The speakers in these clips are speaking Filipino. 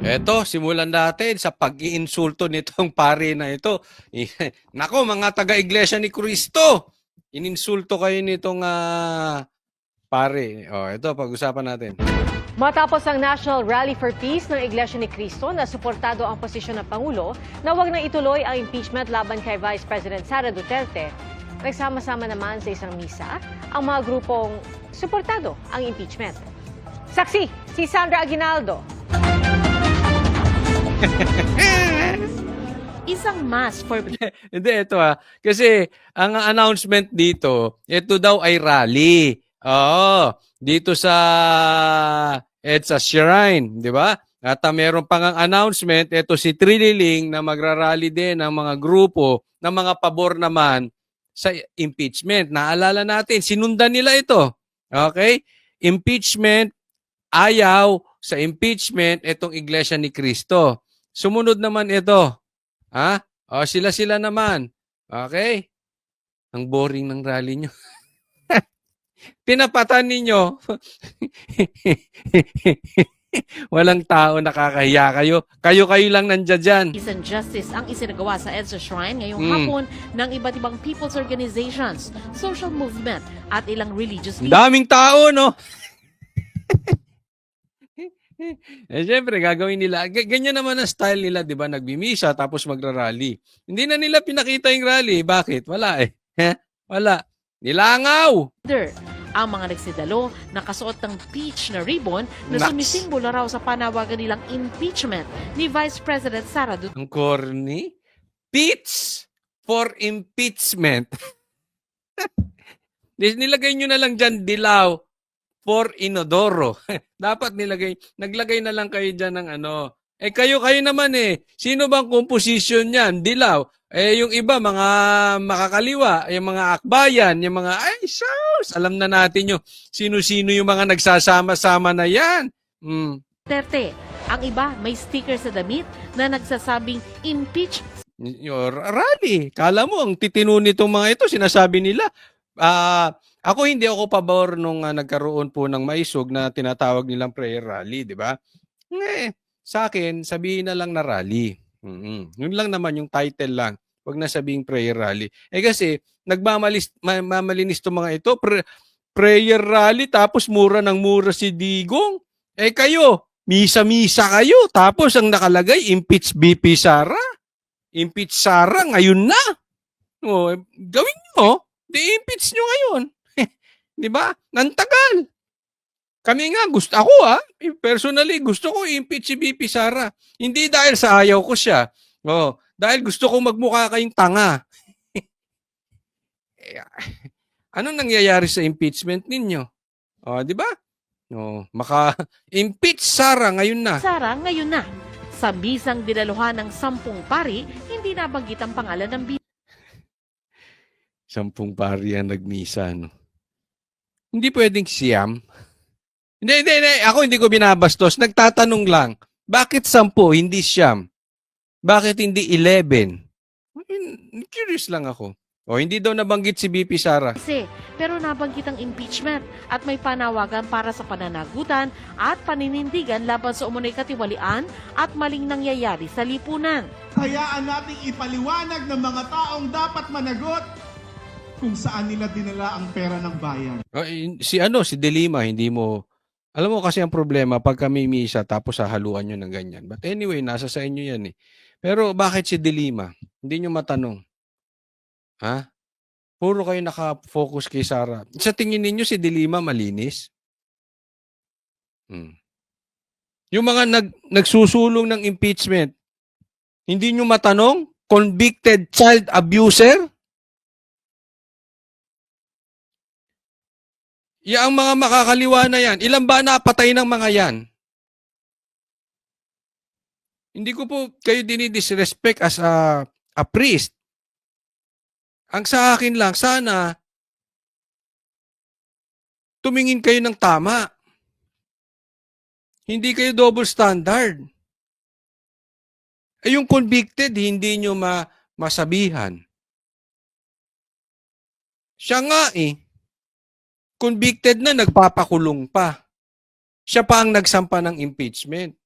Eto, simulan natin sa pag-iinsulto nitong pare na ito. Nako, mga taga-iglesia ni Cristo, ininsulto kayo nitong pare. Ito, pag-usapan natin. Matapos ang National Rally for Peace ng Iglesia ni Cristo na suportado ang posisyon ng Pangulo na huwag na ituloy ang impeachment laban kay Vice President Sara Duterte, nagsama-sama naman sa isang misa ang mga grupong suportado ang impeachment. Saksi, si Sandra Aguinaldo. Isang mass for Hindi, ito kasi ang announcement dito, ito daw ay rally. Oo, dito sa EDSA Shrine, di ba? At meron pang ang announcement, ito si Trililing na magrarally din ng mga grupo ng mga pabor naman sa impeachment. Naalala natin, sinundan nila ito. Okay? Impeachment, ayaw sa impeachment itong Iglesia ni Cristo. Sumunod naman ito. Sila-sila naman. Okay? Ang boring ng rally nyo. Pinapatan ninyo. Walang tao, nakakahiya kayo. Kayo-kayo lang nandiyan dyan. Peace and Justice ang isinagawa sa EDSA Shrine ngayong hapon ng iba't ibang people's organizations, social movement at ilang religious leaders. Daming tao, no? Siyempre, gagawin nila. Ganyan naman ang style nila, di ba? Nagbimisa, tapos magra-rally. Hindi na nila pinakita yung rally. Bakit? Wala eh. Wala. Nilangaw! Ang mga nagsidalo nakasuot ng peach na ribbon na Naks. sumisimbolo raw sa panawagan nilang impeachment ni Vice President Sara Duterte. Ang corny. Pitch for impeachment. Nilagay nyo na lang dyan, dilaw for inodoro. Dapat naglagay na lang kayo dyan ng ano. Kayo naman eh. Sino bang composition yan? Dilaw. Yung iba, mga makakaliwa, yung mga akbayan, yung mga, sus! Alam na natin yung sino-sino yung mga nagsasama-sama na yan. Ang iba may sticker sa damit na nagsasabing impeach Your rally. Kala mo, ang titino nitong mga ito, sinasabi nila. Hindi ako pabor nung nagkaroon po ng maisog na tinatawag nilang prayer rally, di ba? Sa akin, sabihin na lang na rally. Yun lang naman yung title lang. Huwag na sabihing prayer rally. Kasi, nagmamalinis to mga ito. Prayer rally, tapos mura ng mura si Digong. Kayo, misa-misa kayo. Tapos ang nakalagay, impeach BP Sara. Impeach Sara, ngayon na. Gawin nyo. I-impeach nyo ngayon. Di ba? Nantagal. Kami nga, personally, gusto ko i-impeach si BP Sara. Hindi dahil sa ayaw ko siya. Dahil gusto ko magmukha kayong tanga. Anong nangyayari sa impeachment ninyo? Di ba? Maka-impeach Sara ngayon na. Sara ngayon na. Sa misang dinaluhan ng 10 pari, hindi nabanggit ang pangalan ng 10 pari ang nagmisa, no? Hindi pwedeng siyam. Hindi. Ako hindi ko binabastos. Nagtatanong lang. Bakit 10, hindi siyam? Bakit hindi 11? Curious lang ako. Hindi daw nabanggit si BP Sara. Pero nabanggit ang impeachment at may panawagan para sa pananagutan at paninindigan laban sa umunoy katiwalian at maling nangyayari sa lipunan. Hayaan nating ipaliwanag ng mga taong dapat managot kung saan nila dinala ang pera ng bayan. Si De Lima, hindi mo... Alam mo kasi ang problema, pag kami misa tapos hahaluan nyo ng ganyan. But anyway, nasa sa inyo yan eh. Pero bakit si De Lima? Hindi nyo matanong. Puro kayo nakafocus kay Sara. Sa tingin ninyo si De Lima malinis? Yung mga nagsusulong ng impeachment, hindi nyo matanong? Convicted child abuser? Ang mga makakaliwa na yan, ilan ba napatay ng mga yan? Hindi ko po kayo dinidisrespect as a priest. Ang sa akin lang, sana tumingin kayo ng tama. Hindi kayo double standard. Yung convicted, hindi nyo masabihan. Siya nga convicted na, nagpapakulong pa. Siya pa ang nagsampa ng impeachment.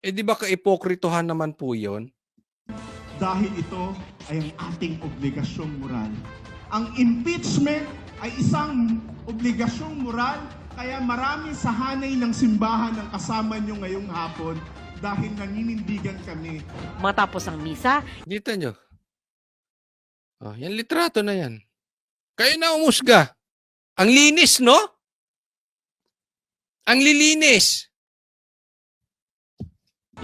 Eh di ba kaipokritohan naman po yun? Dahil ito ay ang ating obligasyong moral. Ang impeachment ay isang obligasyong moral, kaya marami sa hanay ng simbahan ang kasama nyo ngayong hapon dahil naninindigan kami. Matapos ang misa, Kita nyo? Oh, yan litrato na yan. Kayo na umusga. Ang linis, no? Ang lilinis.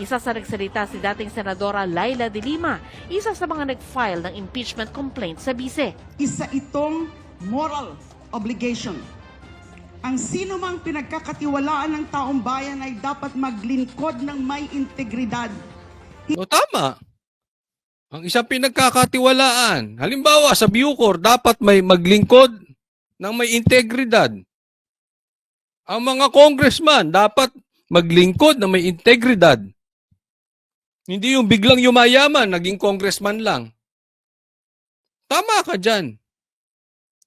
isa sa nagsalita si dating Senadora Laila de Lima, isa sa mga nag-file ng impeachment complaint sa bise. Isa itong moral obligation. Ang sino mang pinagkakatiwalaan ng taong bayan ay dapat maglingkod ng may integridad. O tama. Ang isang pinagkakatiwalaan. Halimbawa, sa Bucor, dapat may maglingkod ng may integridad. Ang mga congressman, dapat maglingkod ng may integridad. Hindi yung biglang yumayaman, naging congressman lang. Tama ka dyan.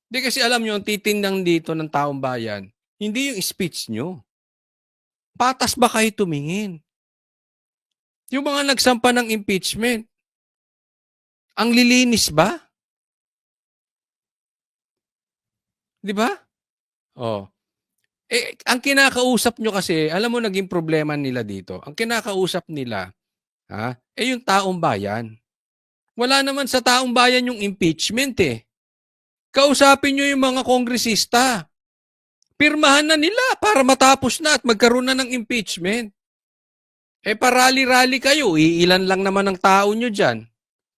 Hindi kasi alam nyo, ang titingnan dito ng taong bayan, hindi yung speech nyo. Patas ba kayo tumingin? Yung mga nagsampa ng impeachment, ang lilinis ba? Di ba? Oh. Eh, ang kinakausap nyo kasi, alam mo naging problema nila dito. Ang kinakausap nila, yung taong bayan. Wala naman sa taong bayan yung impeachment eh. Kausapin nyo yung mga kongresista. Pirmahan na nila para matapos na at magkaroon na ng impeachment. Eh parali-rali kayo, iilan lang naman ang tao nyo dyan.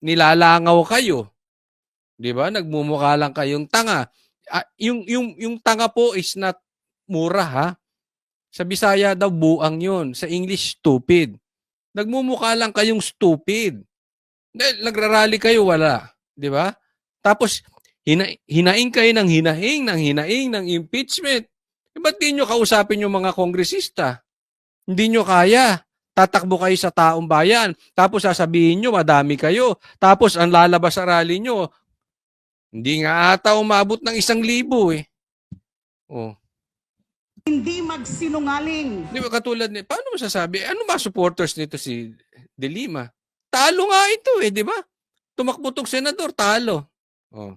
Nilalangaw kayo. Di ba? Nagmumukha lang kayong tanga. Yung tanga po is not mura ha. Sa Bisaya daw buang yun. Sa English, stupid. Nagmumukha lang kayong stupid. Dahil nagrarally kayo, wala. Di ba? Tapos, hinaing kayo ng hinaing ng impeachment. Eh, ba't di nyo kausapin yung mga kongresista? Hindi nyo kaya. Tatakbo kayo sa taong bayan. Tapos sasabihin nyo, madami kayo. Tapos, ang lalabas sa rally nyo, hindi nga ata umabot ng 1,000 eh. Oh. Hindi magsinungaling. Di ba katulad ni, paano mo sasabi? Ano ba supporters nito si De Lima? Talo nga ito eh, di ba? Tumakbo tong senador, talo. Oh.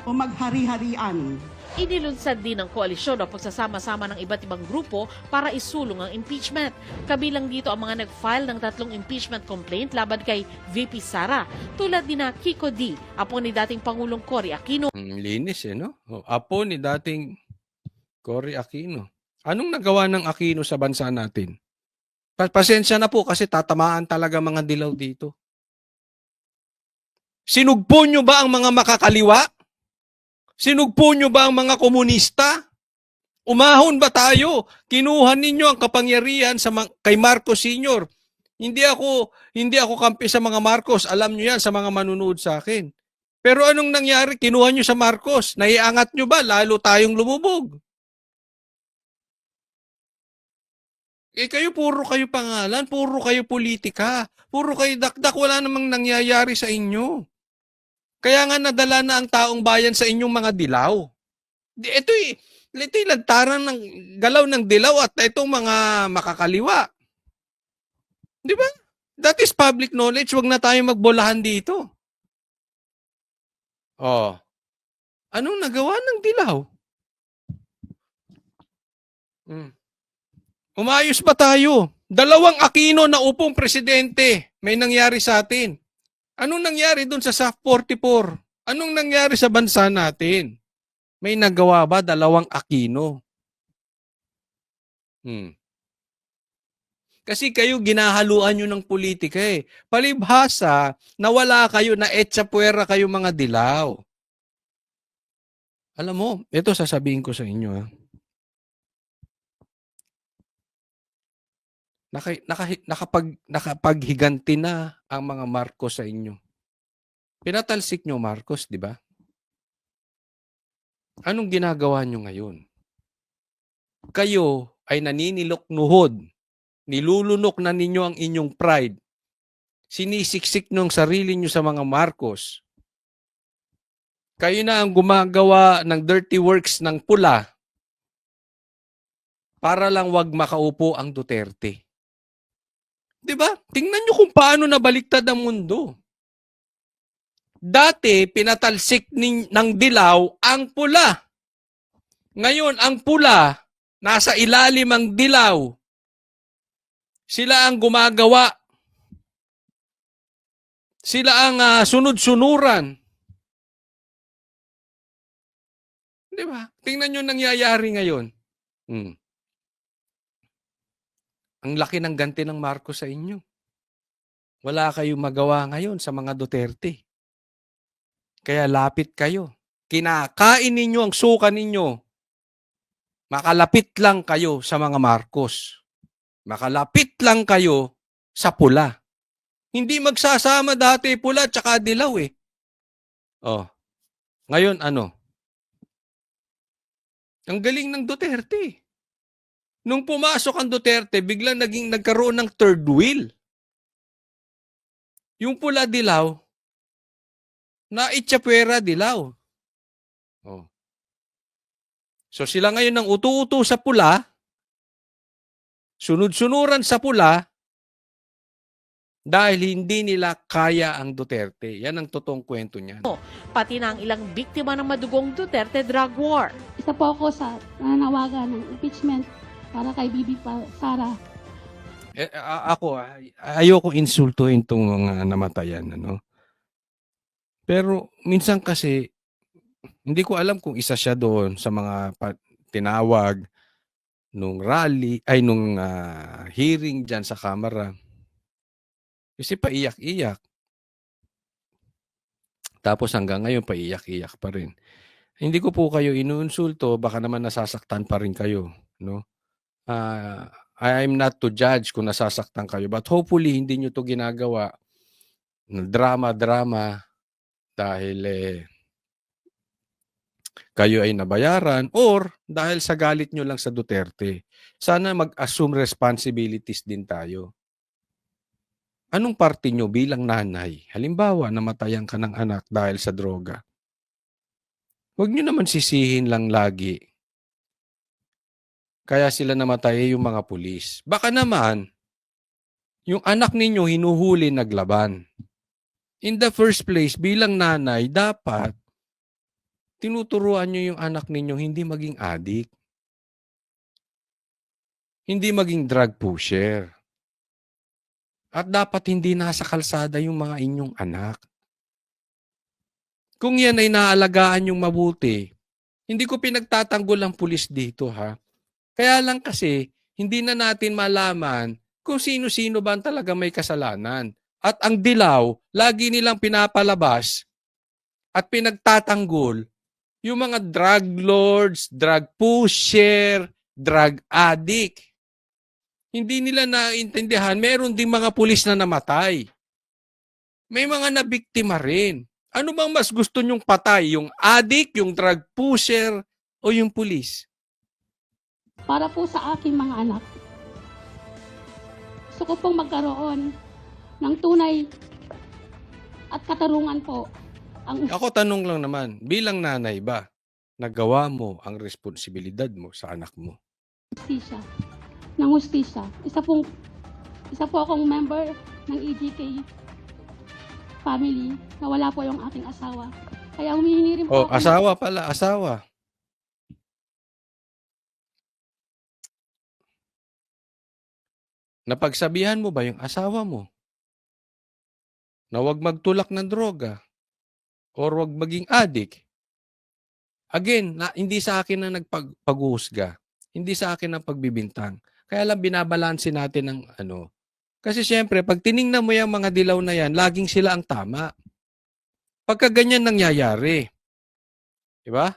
O maghari-harian. Inilunsad din ng koalisyon ang pagsasama-sama ng iba't ibang grupo para isulong ang impeachment. Kabilang dito ang mga nag-file ng 3 impeachment complaint laban kay VP Sara, tulad ni na Kiko D, apo ni dating Pangulong Cory Aquino. Linis eh, no? Oh, apo ni dating Cory Aquino. Anong nagawa ng Aquino sa bansa natin? Pasensya na po kasi tatamaan talaga mga dilaw dito. Sinugpo nyo ba ang mga makakaliwa? Sinugpo nyo ba ang mga komunista? Umahon ba tayo? Kinuha ninyo ang kapangyarihan kay Marcos Sr. Hindi ako kampi sa mga Marcos. Alam nyo yan sa mga manunood sa akin. Pero anong nangyari? Kinuha nyo sa Marcos. Naiangat nyo ba? Lalo tayong lumubog. Eh kayo, puro kayo pangalan, puro kayo politika, puro kayo dakdak, wala namang nangyayari sa inyo. Kaya nga nadala na ang taong bayan sa inyong mga dilaw. Ito'y lantaran ng galaw ng dilaw at itong mga makakaliwa. Di ba? That is public knowledge, wag na tayo magbolahan dito. Oh. Anong nagawa ng dilaw? Umayos ba tayo? 2 Aquino na upong presidente may nangyari sa atin. Anong nangyari dun sa SAF 44? Anong nangyari sa bansa natin? May nagawa ba 2 Aquino? Kasi kayo ginahaluan nyo ng politika eh. Palibhasa, nawala kayo, na etsapuera kayo mga dilaw. Alam mo, ito sasabihin ko sa inyo ha. Nakapaghiganti na ang mga Marcos sa inyo. Pinatalsik nyo Marcos, di ba? Anong ginagawa nyo ngayon? Kayo ay naninilok-nuhod. Nilulunok na ninyo ang inyong pride. Sinisiksik nyo ang sarili nyo sa mga Marcos. Kayo na ang gumagawa ng dirty works ng pula para lang wag makaupo ang Duterte. 'Di ba? Tingnan nyo kung paano nabaliktad ang mundo. Dati, pinatalsik ng dilaw ang pula. Ngayon, ang pula, nasa ilalim ang dilaw. Sila ang gumagawa. Sila ang sunod-sunuran. Di ba? Tingnan nyo nangyayari ngayon. Ang laki ng ganti ng Marcos sa inyo. Wala kayong magawa ngayon sa mga Duterte. Kaya lapit kayo. Kinakain ninyo ang suka ninyo. Makalapit lang kayo sa mga Marcos. Makalapit lang kayo sa pula. Hindi magsasama dati pula at saka dilaw eh. Oh. Ngayon ano? Ang galing ng Duterte. Nung pumasok ang Duterte, biglang nagkaroon ng third wheel. Yung pula dilaw, na Itchapwera dilaw. Oh. So sila ngayon ng utu-utu sa pula, sunod-sunuran sa pula, dahil hindi nila kaya ang Duterte. Yan ang totoong kwento niyan. Pati na ang ilang biktima ng madugong Duterte drug war. Isa po ako sa nananawagan ng impeachment para kay Bibi Sara. Ako, ayoko insultuhin itong mga namatayan. Ano? Pero minsan kasi, hindi ko alam kung isa siya doon sa mga tinawag nung rally, ay nung hearing dyan sa Kamara. Kasi paiyak-iyak. Tapos hanggang ngayon, paiyak-iyak pa rin. Hindi ko po kayo inuinsulto, baka naman nasasaktan pa rin kayo. No? I'm not to judge kung nasasaktan kayo, but hopefully hindi nyo to ginagawa drama-drama dahil kayo ay nabayaran or dahil sa galit nyo lang sa Duterte. Sana mag-assume responsibilities din tayo. Anong parte nyo bilang nanay? Halimbawa, namatayan ka ng anak dahil sa droga. Huwag nyo naman sisihin lang lagi. Kaya sila namatay yung mga pulis. Baka naman, yung anak ninyo hinuhuli naglaban. In the first place, bilang nanay, dapat tinuturuan nyo yung anak ninyo hindi maging addict. Hindi maging drug pusher. At dapat hindi nasa kalsada yung mga inyong anak. Kung yan ay naalagaan yung mabuti, hindi ko pinagtatanggol ang pulis dito ha. Kaya lang kasi, hindi na natin malaman kung sino-sino ba talaga may kasalanan. At ang dilaw, lagi nilang pinapalabas at pinagtatanggol yung mga drug lords, drug pusher, drug addict. Hindi nila naintindihan, meron ding mga pulis na namatay. May mga nabiktima rin. Ano bang mas gusto nyong patay? Yung addict, yung drug pusher, o yung pulis? Para po sa aking mga anak. Gusto ko pong magkaroon ng tunay at katarungan po. Ako tanong lang naman, bilang nanay ba, nagawa mo ang responsibilidad mo sa anak mo? Hustisya. Ng hustisya. Isa po akong member ng EGK family na wala po yung aking asawa. Kaya humihingi rin po Oh, asawa pala, asawa. Napagsabihan mo ba yung asawa mo na huwag magtulak ng droga or huwag maging addict? Again, hindi sa akin ang nagpaghuhusga. Hindi sa akin ang pagbibintang. Kaya lang binabalansin natin ng ano. Kasi siyempre, pag tiningnan mo yung mga dilaw na yan, laging sila ang tama. Pagka ganyan nangyayari. Diba?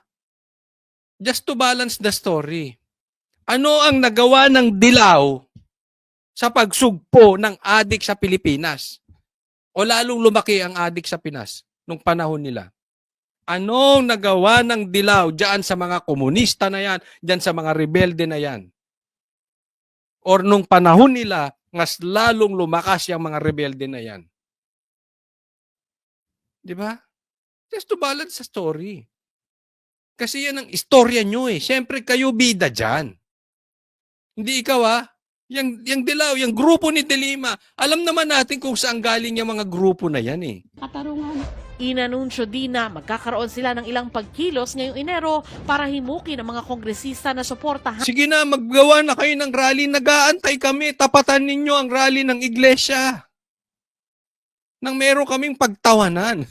Just to balance the story. Ano ang nagawa ng dilaw sa pagsugpo ng adik sa Pilipinas? O lalong lumaki ang adik sa Pinas nung panahon nila? Anong nagawa ng dilaw diyan sa mga komunista na yan, diyan sa mga rebelde na yan? Or nung panahon nila, mas lalong lumakas yung mga rebelde na yan. Di ba? Just to balance the story. Kasi yan ang istorya nyo eh. Siyempre kayo bida dyan. Hindi ikaw Yung Dilaw, yung grupo ni De Lima, alam naman natin kung saan galing yung mga grupo na yan eh. katarungan. Inanunsyo din na magkakaroon sila ng ilang pagkilos ngayong Enero para himukin ang mga kongresista na suportahan Sige na, maggawa na kayo ng rally. Nag-aantay kami. Tapatan ninyo ang rally ng iglesia. Nang meron kaming pagtawanan.